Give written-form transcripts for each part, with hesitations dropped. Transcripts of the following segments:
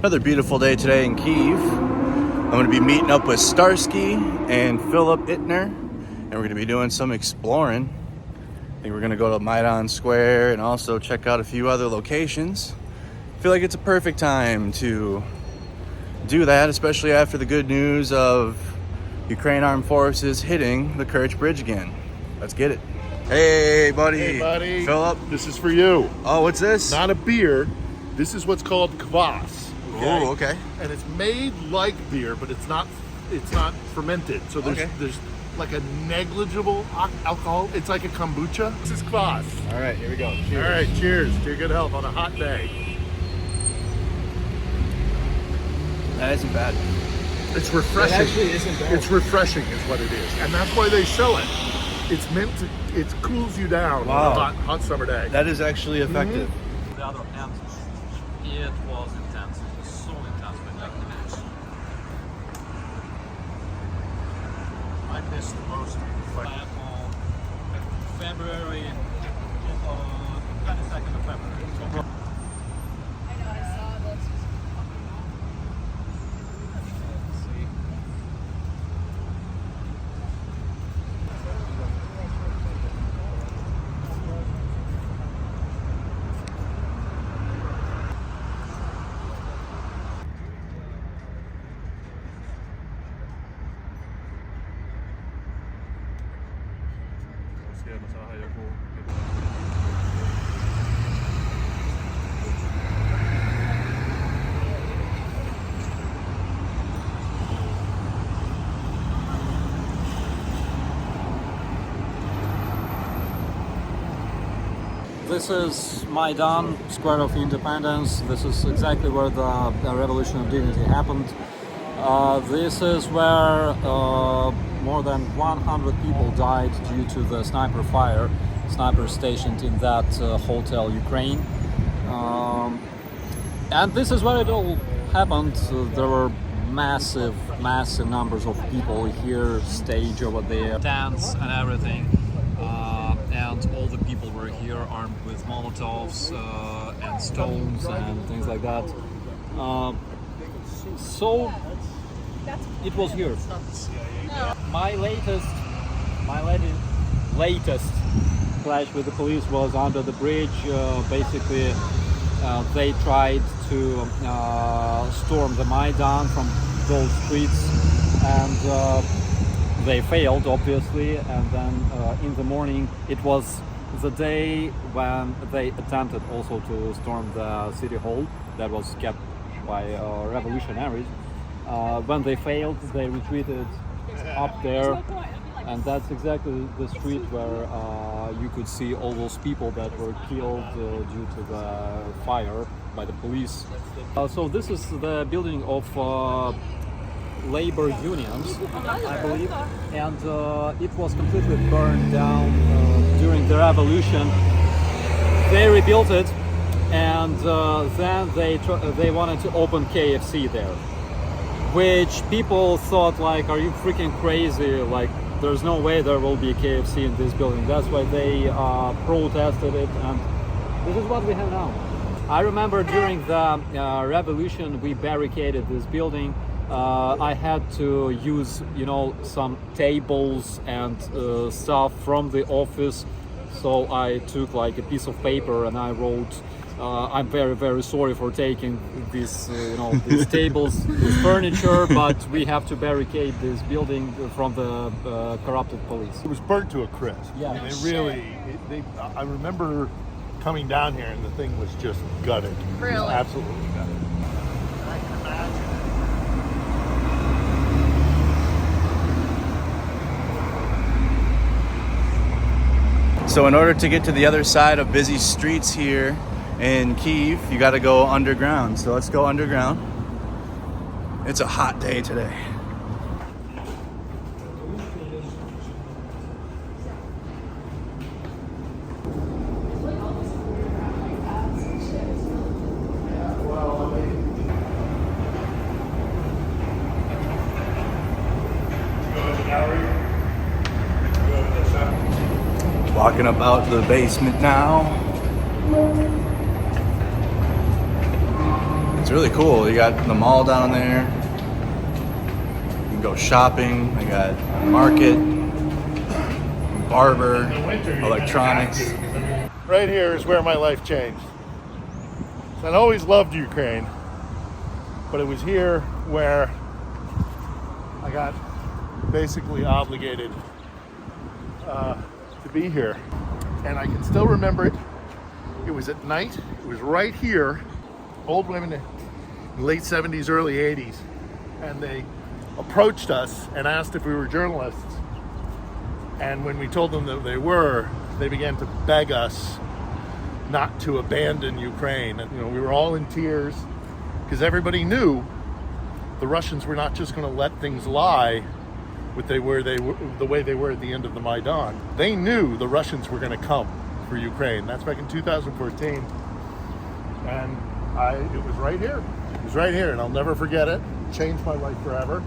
Another beautiful day today in Kyiv. I'm going to be meeting up with Starsky and Phillip Ittner, and we're going to be doing some exploring. I think we're going to go to Maidan Square and also check out a few other locations. I feel like it's a perfect time to do that, especially after the good news of Ukraine Armed Forces hitting the Kerch Bridge again. Let's get it. Hey, buddy. Hey, buddy. Phillip. This is for you. Oh, what's this? Not a beer. This is what's called kvass. Oh, okay. And it's made like beer, but it's not fermented. So there's like a negligible alcohol. It's like a kombucha. This is kvass. All right, here we go. Cheers. All right, cheers to your good health on a hot day. That isn't bad. It's refreshing. It actually isn't bad. It's refreshing is what it is. And that's why they sell it. It's meant to, it cools you down on a hot summer day. That is actually effective. The other hand, it was intense. It was so intense with like the match. I missed the most. Back on February, 22nd of February. So, I know, I saw this. this is Maidan Square of Independence. This is exactly where the Revolution of Dignity happened. This is where more than 100 people died due to the sniper fire. Snipers stationed in that hotel, Ukraine. And this is where it all happened. There were massive numbers of people here, stage over there, tents and everything. And all the people were here armed with Molotovs and stones and things like that. So it was here. My latest clash with the police was under the bridge. Basically, they tried to storm the Maidan from those streets, and they failed, obviously. And then in the morning, it was the day when they attempted also to storm the city hall that was kept by revolutionaries. When they failed, they retreated up there, and that's exactly the street where you could see all those people that were killed due to the fire by the police. So this is the building of labor unions, I believe, and it was completely burned down during the revolution. They rebuilt it, and then they wanted to open KFC there, which people thought, like, are you freaking crazy? Like, there's no way there will be a KFC in this building. That's why they protested it, and this is what we have now. I remember during the revolution, we barricaded this building. I had to use, some tables and stuff from the office. So I took like a piece of paper and I wrote, I'm very, very sorry for taking this, these tables, this furniture, but we have to barricade this building from the corrupted police. It was burnt to a crisp. Yeah. I mean, I remember coming down here and the thing was just gutted. Really? It was absolutely gutted. I can imagine. So in order to get to the other side of busy streets here in Kyiv, you got to go underground. So let's go underground. It's a hot day today. Walking about the basement now. It's really cool. You got the mall down there. You can go shopping. They got market, barber, electronics. Right here is where my life changed. So I'd always loved Ukraine, but it was here where I got basically obligated to be here. And I can still remember it. It was at night. It was right here. Old women in the late 70s, early 80s. And they approached us and asked if we were journalists. And when we told them that they were, they began to beg us not to abandon Ukraine. And, you know, we were all in tears because everybody knew the Russians were not just going to let things lie the way they were at the end of the Maidan. They knew the Russians were going to come for Ukraine. That's back in 2014. And it was right here. It was right here, and I'll never forget it. It changed my life forever.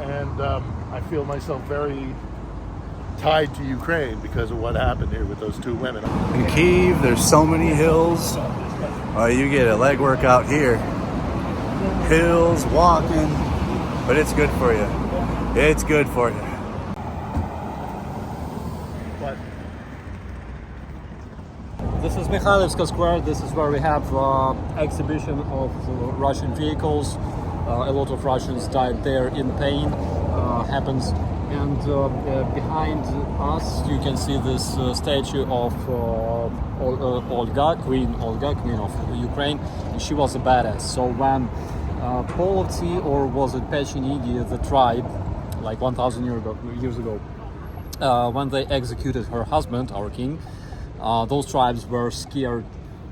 And I feel myself very tied to Ukraine because of what happened here with those two women. In Kyiv, there's so many hills. You get a leg workout here. Hills, walking, but it's good for you. It's good for you. But This is Mikhailivsky Square. This is where we have exhibition of Russian vehicles. A lot of Russians died there in pain. Happens. And behind us, you can see this statue of Olga, Queen of Ukraine. And she was a badass. So when Polotsi, or was it Pechenegi, the tribe, like 1,000 years ago, when they executed her husband, our king, those tribes were scared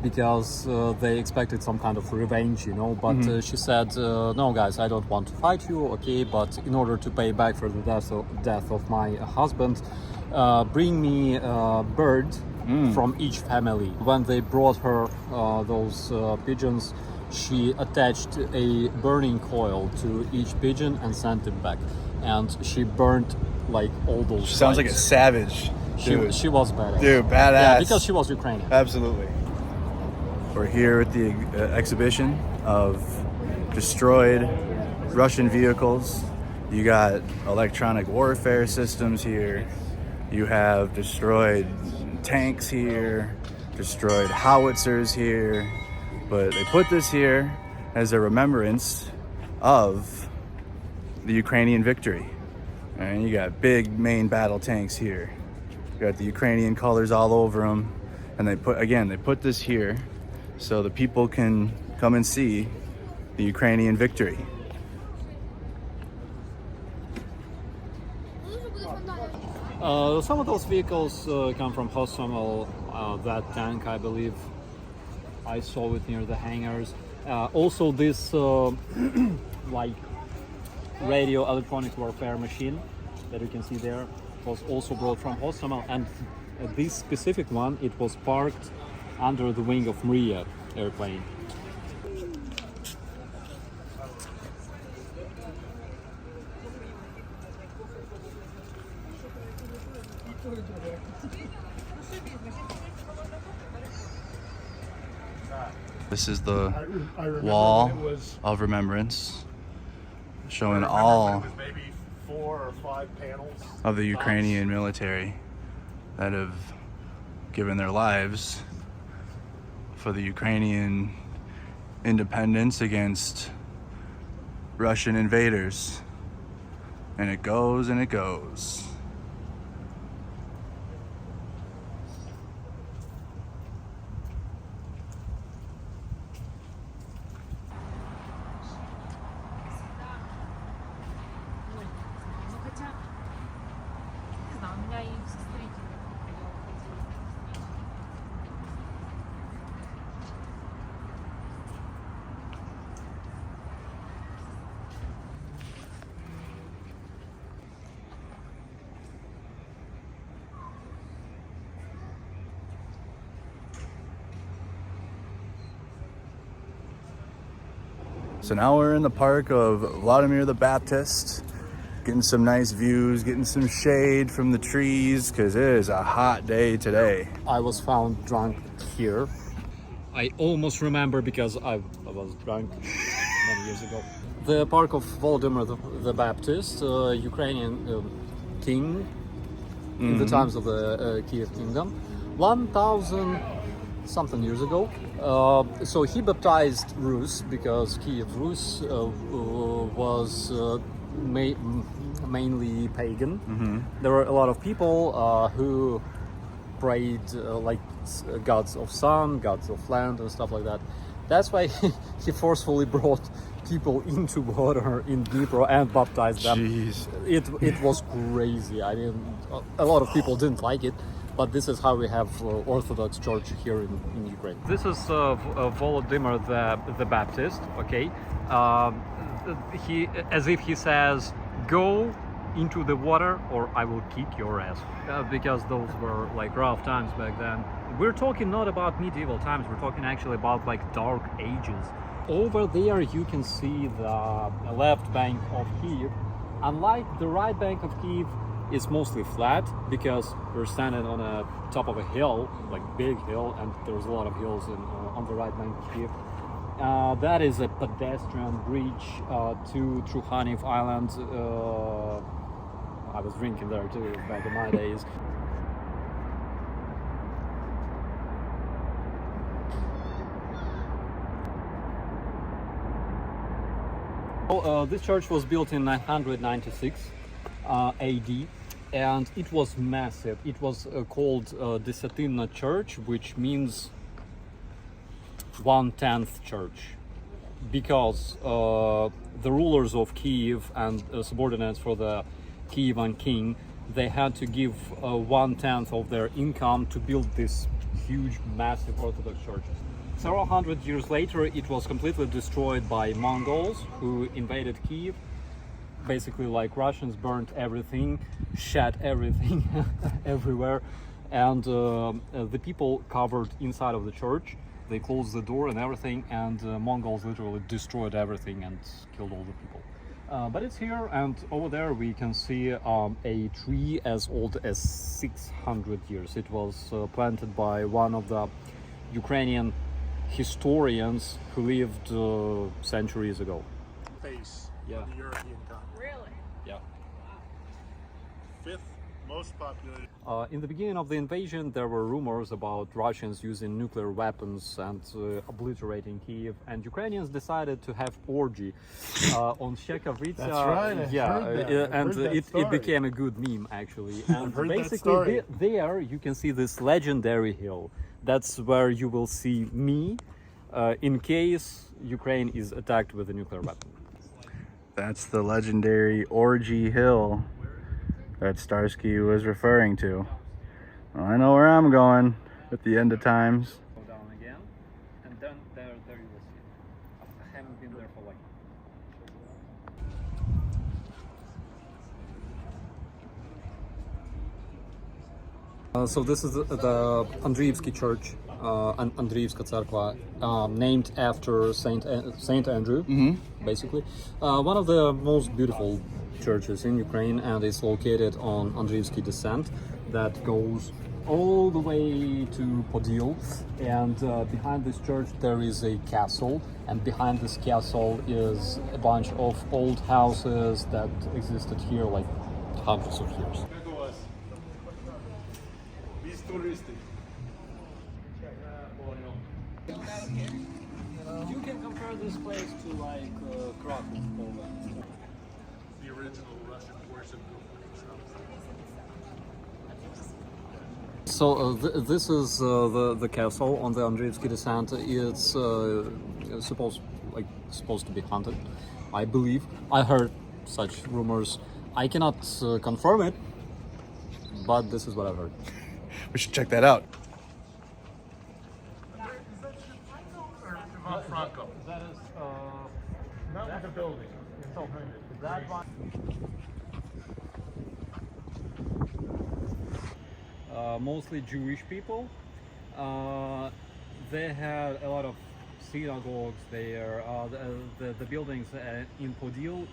because they expected some kind of revenge, you know. But she said, "No, guys, I don't want to fight you, okay? But in order to pay back for the death of my husband, bring me a bird from each family." When they brought her those pigeons, she attached a burning coil to each pigeon and sent it back. And she burnt like all those. She sounds like a tribes. savage. She was badass. Dude, badass. Yeah, because she was Ukrainian. Absolutely. We're here at the exhibition of destroyed Russian vehicles. You got electronic warfare systems here. You have destroyed tanks here, destroyed howitzers here. But they put this here as a remembrance of the Ukrainian victory. And you got big main battle tanks here. You got the Ukrainian colors all over them. And they put this here so the people can come and see the Ukrainian victory. Some of those vehicles come from Hostomel. That tank, I believe, I saw it near the hangars. Also, this like radio electronic warfare machine that you can see there was also brought from Hostomel, and this specific one, it was parked under the wing of Mriya airplane. This is the I remember wall when it was, of remembrance, showing I remember when all it was maybe 4 or 5 panels of the Ukrainian military that have given their lives for the Ukrainian independence against Russian invaders. And it goes and it goes. So now we're in the park of Vladimir the Baptist, getting some nice views, getting some shade from the trees, because it is a hot day today. I was found drunk here. I almost remember because I was drunk many years ago. The park of Vladimir the Baptist, Ukrainian king in the times of the Kyiv kingdom, 1,000 something years ago. So he baptized Rus because Kyiv Rus was mainly pagan. There were a lot of people who prayed like gods of sun, gods of land, and stuff like that. That's why he forcefully brought people into water in Dnipro and baptized them. Jeez. It was crazy. I mean, a lot of people didn't like it, but this is how we have Orthodox Church here in Ukraine. This is Volodymyr the Baptist. Okay, he, as if he says, "Go into the water or I will kick your ass," because those were like rough times back then. We're talking not about medieval times, we're talking actually about like dark ages. Over there you can see the left bank of Kyiv. Unlike the right bank of Kyiv, is mostly flat because we're standing on a top of a hill, like big hill, and there's a lot of hills on the right bank of Kyiv. That is a pedestrian bridge to Truhaniv Island. I was drinking there too back in my days. This church was built in 996 AD, and it was massive. It was called Desetina Church, which means 1/10 church, because the rulers of Kyiv and subordinates for the Kievan king, they had to give 1/10 of their income to build this huge, massive Orthodox churches. Several hundred years later, it was completely destroyed by Mongols who invaded Kyiv. Basically, like Russians, burnt everything, shat everything everywhere, and the people covered inside of the church. They closed the door and everything, and Mongols literally destroyed everything and killed all the people. But it's here, and over there we can see a tree as old as 600 years. It was planted by one of the Ukrainian historians who lived centuries ago. Face Yeah. of the European continent. Really? Yeah. 5th most populated. In the beginning of the invasion, there were rumors about Russians using nuclear weapons and obliterating Kyiv, and Ukrainians decided to have orgy on Shekhavitsa. That's right, I yeah, heard that. and I've heard that it story. became a good meme actually. And heard that basically, story. there you can see this legendary hill. That's where you will see me in case Ukraine is attacked with a nuclear weapon. That's the legendary Orgy Hill that Starsky was referring to. Well, I know where I'm going at the end of times. Go down again, and then there you will see it. I haven't been there for like. So this is the Andriyivskyy Church, Andriyivska Cerkva, named after Saint Andrew, basically. One of the most beautiful churches in Ukraine, and it's located on Andriyivskyy Descent that goes all the way to Podil. And behind this church there is a castle, and behind this castle is a bunch of old houses that existed here like hundreds of years. You can compare this place to like Krakow, Poland. The original Russian worship building. So this is the castle on the Andriyivskyy Descent. It's supposed to be haunted, I believe. I heard such rumors. I cannot confirm it, but this is what I've heard. We should check that out. Franco. That is Not with the building. that one. Mostly Jewish people. They had a lot of synagogues there. The buildings in Podil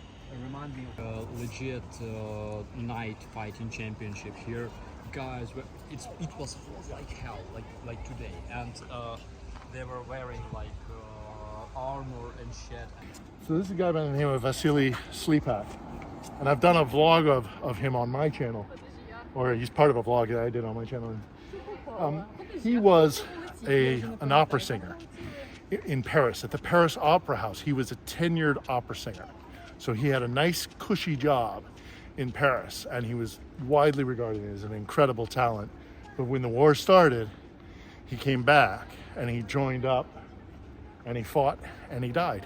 remind me of a legit night fighting championship here. Guys, it was hot like hell, like today, and They were wearing like armor and shit. So this is a guy by the name of Vasily Slepak, and I've done a vlog of him on my channel, or he's part of a vlog that I did on my channel. He was an opera singer in Paris, at the Paris Opera House. He was a tenured opera singer. So he had a nice cushy job in Paris, and he was widely regarded as an incredible talent. But when the war started, he came back and he joined up and he fought and he died.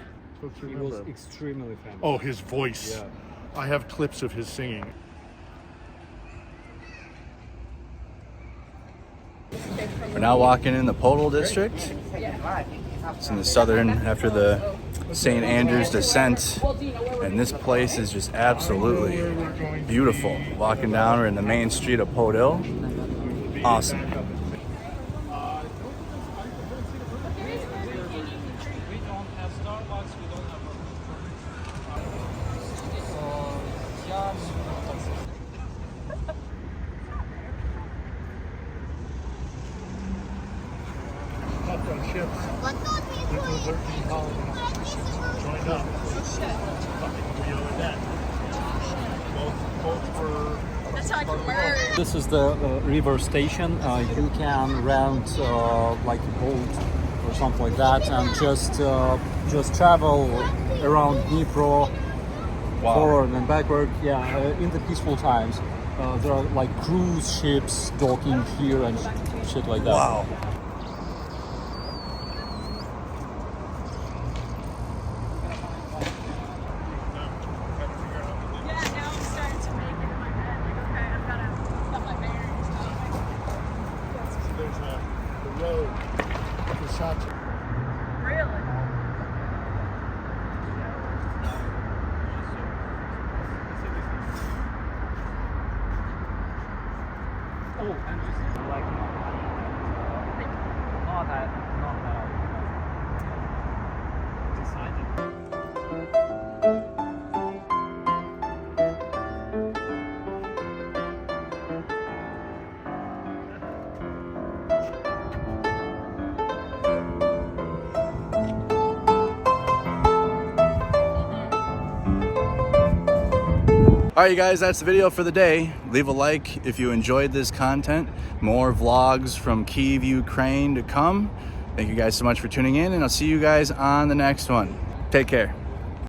He was extremely famous. Oh, his voice. Yeah. I have clips of his singing. We're now walking in the Podil district. It's in the southern, after the St. Andrew's Descent, and this place is just absolutely beautiful. Walking down, we're in the main street of Podil. Awesome. We don't have Starbucks, we don't have Ships. The 13 colonies joined up. Both were. That's how I can merge. This is the river station. You can rent like a boat or something like that, and just travel around Dnipro, forward and backward. Yeah, in the peaceful times, there are like cruise ships docking here and shit like that. Wow. Yeah, now I'm starting to make it in my head. Like, okay, I've got to put my bearings down. So there's the road to Sacha. Really? Oh, and just like not that decided. All right, you guys, that's the video for the day. Leave a like if you enjoyed this content. More vlogs from Kyiv, Ukraine to come. Thank you guys so much for tuning in, and I'll see you guys on the next one. Take care.